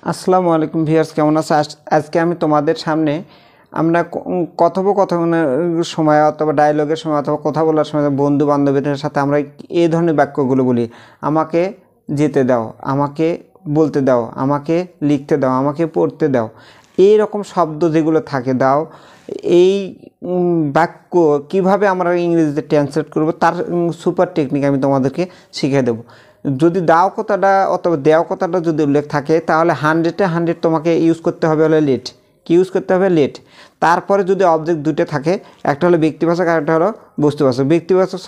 আসসালামু আলাইকুম ভিউয়ার্স, কেমন আছো? আজকে আমি তোমাদের সামনে আমরা কথোপকথনের সময় অথবা ডায়লগের সময় অথবা কথা বলার সময় বন্ধু বান্ধবীদের সাথে আমরা এই ধরনের বাক্যগুলো বলি। আমাকে যেতে দাও, আমাকে বলতে দাও, আমাকে লিখতে দাও, আমাকে পড়তে দাও। এই রকম শব্দ যেগুলো থাকে দাও, এই বাক্য কিভাবে আমরা ইংরেজিতে ট্রান্সলেট করব তার সুপার টেকনিক আমি তোমাদেরকে শিখিয়ে দেবো। যদি দাও কথাটা অথবা দেও কথাটা যদি উল্লেখ থাকে তাহলে 100-এ 100 তোমাকে ইউজ করতে হবে হলো লেট। কি ইউজ করতে হবে? লেট। তারপরে যদি অবজেক্ট দুটো থাকে, একটা হলো ব্যক্তিবাচক আর একটা হলো বস্তুবাচক। ব্যক্তিবাচক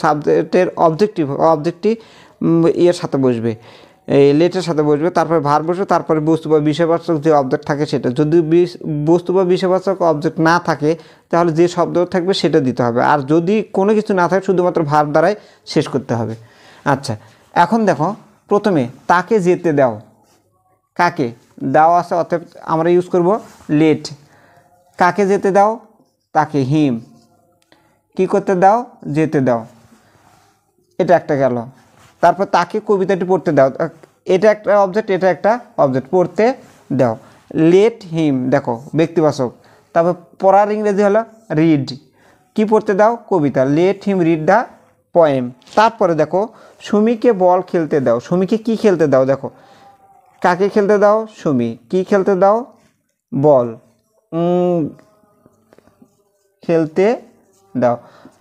সাবজেক্টের অবজেক্টটি ইয়ের সাথে বসবে, এই লেটের সাথে বসবে, তারপরে ভার বসবে, তারপরে বস্তু বা বিষয়বাচক যে অবজেক্ট থাকে সেটা। যদি বস্তু বা বিষয়বাচক অবজেক্ট না থাকে তাহলে যে শব্দ থাকবে সেটা দিতে হবে, আর যদি কোনো কিছু না থাকে শুধুমাত্র ভার দ্বারাই শেষ করতে হবে। আচ্ছা, এখন দেখো, প্রথমে তাকে যেতে দাও, কাকে দাও আছে, অর্থাৎ আমরা ইউজ করব লেট। কাকে যেতে দাও? তাকে, হিম। কি করতে দাও? যেতে দাও। এটা একটা গেল। তারপর তাকে কবিতাটি পড়তে দাও, এটা একটা অবজেক্ট, এটা একটা অবজেক্ট। পড়তে দাও, লেট হিম, দেখো ব্যক্তিবাচক। তারপর পড়ার ইংরেজি হলো রিড। কি পড়তে দাও? কবিতা। Let him read the poem. তারপরে দেখো, সুমিকে বল খেলতে দাও। সুমিকে কি খেলতে দাও? দেখো, কাকে খেলতে দাও? সুমি। কি খেলতে দাও? বল খেলতে দাও।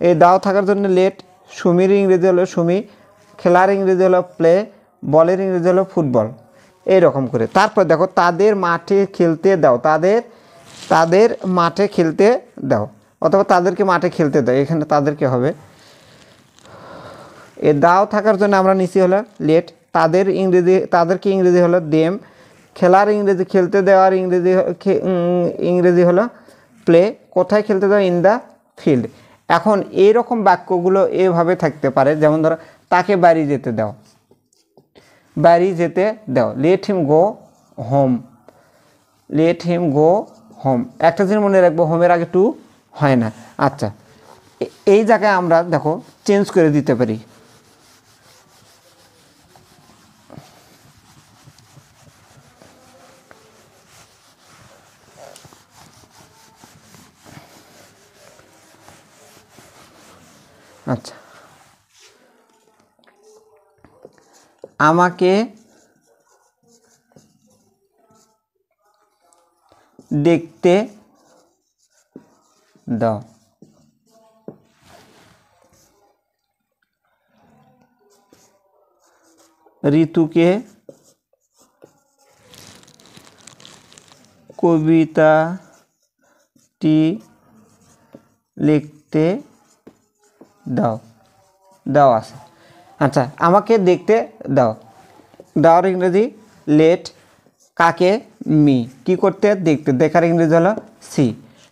এই দাও থাকার জন্য লেট। সুমির ইংরেজি হলো সুমি, খেলার ইংরেজি হলো প্লে, বলের ইংরেজি হলো ফুটবল। এইরকম করে। তারপর দেখো, তাদের মাঠে খেলতে দাও। তাদের মাঠে খেলতে দাও, অথবা তাদেরকে মাঠে খেলতে দাও। এখানে তাদেরকে হবে। এ দাও থাকার জন্য আমরা নিচে হলো লেট। তাদেরকে ইংরেজি হলো দেম। খেলার ইংরেজি, খেলতে দেওয়ার ইংরেজি হলো প্লে। কোথায় খেলতে দাও? In the field. এখন এইরকম বাক্যগুলো এভাবে থাকতে পারে, যেমন ধরো, তাকে বাড়ি যেতে দাও। বাড়ি যেতে দাও, let him go home. Let him go home. একটা জিনিস মনে রাখবো, হোমের আগে টু হয় না। আচ্ছা, এই জায়গায় আমরা দেখো চেঞ্জ করে দিতে পারি। আচ্ছা, আমাকে দেখতে দাও। ঋতুকে কবিতাটি লিখতে দাও। দাও আছে। আচ্ছা, আমাকে দেখতে দাও। দাওয়ার ইংরেজি লেট। কাকে? মি। কি করতে? দেখতে। দেখার ইংরেজি হলো সি।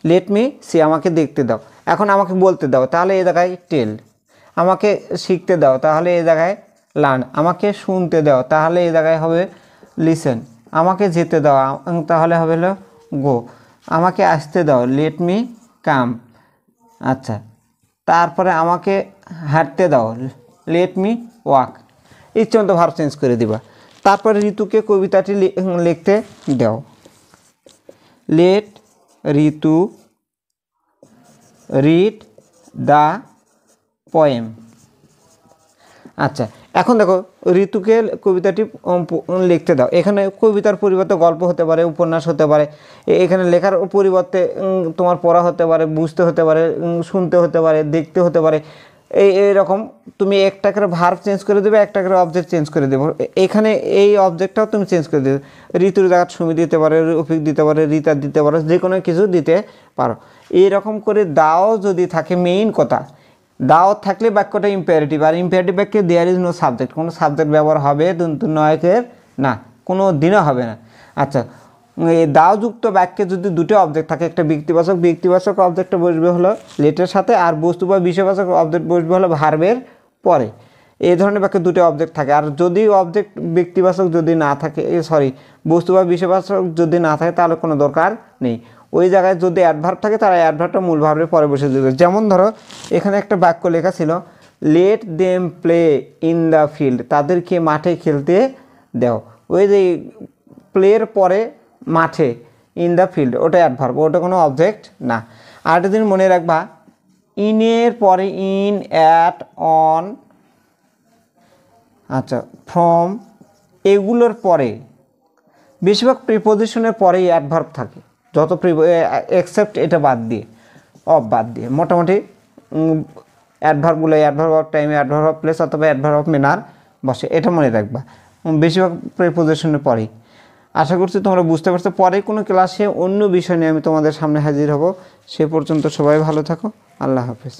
Let me C. আমাকে দেখতে দাও। এখন আমাকে বলতে দাও, তাহলে এই জায়গায় টেল। আমাকে শিখতে দাও, তাহলে এই জায়গায় লার্ন। আমাকে শুনতে দাও, তাহলে এই জায়গায় হবে লিসেন। আমাকে যেতে দাও, তাহলে হবে হলো গো। আমাকে আসতে দাও, লেট মি কাম। আচ্ছা, তারপরে আমাকে হাঁটতে দাও, লেট মি ওয়াক। ইচ্ছে মতো ভার্ব চেঞ্জ করে দিবা। তারপরে ঋতুকে কবিতাটি লিখতে দাও, let Ritu read the poem. আচ্ছা, এখন দেখো, ঋতুকে কবিতাটি লিখতে দাও। এখানে কবিতার পরিবর্তে গল্প হতে পারে, উপন্যাস হতে পারে। এখানে লেখার পরিবর্তে তোমার পড়া হতে পারে, বুঝতে হতে পারে, শুনতে হতে পারে, দেখতে হতে পারে। এইরকম তুমি একটা করে ভার্ব চেঞ্জ করে দেবে, একটা করে অবজেক্ট চেঞ্জ করে দেবো। এখানে এই অবজেক্টটাও তুমি চেঞ্জ করে দেবে। ঋতুর জায়গা সুমি দিতে পারে, রফিক দিতে পারে, রিতা দিতে পারো, যে কোনো কিছু দিতে পারো। এইরকম করে দাও যদি থাকে, মেইন কথা দাও থাকলে বাক্যটা ইম্পারেটিভ, আর ইম্পারেটিভ বাক্যে দেয়ার ইজ নো সাবজেক্ট। কোনো সাবজেক্ট ব্যবহার হবে নয়কের না, কোনো দিনও হবে না। আচ্ছা, এই দাওযুক্ত বাক্যে যদি দুটো অবজেক্ট থাকে, একটা ব্যক্তিবাচক অবজেক্টটা বসবে হলো লেটের সাথে, আর বস্তু বা বিষয়বাচক অবজেক্ট বসবে হলো ভার্বের পরে। এই ধরনের বাক্যে দুটো অবজেক্ট থাকে। আর যদি অবজেক্ট ব্যক্তিবাচক যদি না থাকে, বস্তু বা বিষয়বাচক যদি না থাকে, তাহলে কোনো দরকার নেই। ওই জায়গায় যদি অ্যাডভার্ব থাকে, তারা অ্যাডভার্বটা মূল ভার্বের পরে বসে দেবে। যেমন ধরো, এখানে একটা বাক্য লেখা ছিল, let them play in the field. তাদেরকে মাঠে খেলতে দাও। ওই যে প্লের পরে মাঠে, ইন দ্য ফিল্ড, ওটা অ্যাডভার্ব, ওটা কোনো অবজেক্ট না। আরেকটা দিন মনে রাখবা, ইনের পরে ইন, অ্যাট, অন, আচ্ছা, ফ্রম, এগুলোর পরে বেশিরভাগ প্রিপোজিশনের পরেই অ্যাডভার্ব থাকে, যত এক্সেপ্ট এটা বাদ দিয়ে, অফ বাদ দিয়ে, মোটামুটি অ্যাডভার্বগুলো অ্যাডভার্ব অফ টাইমে, অ্যাডভার্ব অফ প্লেস অথবা অ্যাডভার্ব অফ ম্যানার বসে, এটা মনে রাখবা বেশিরভাগ প্রিপোজিশনের পরেই। আশা করছি তোমরা বুঝতে পারছো। পরে কোনো ক্লাসে অন্য বিষয় নিয়ে আমি তোমাদের সামনে হাজির হব। সে পর্যন্ত সবাই ভালো থাকো। আল্লাহ হাফেজ।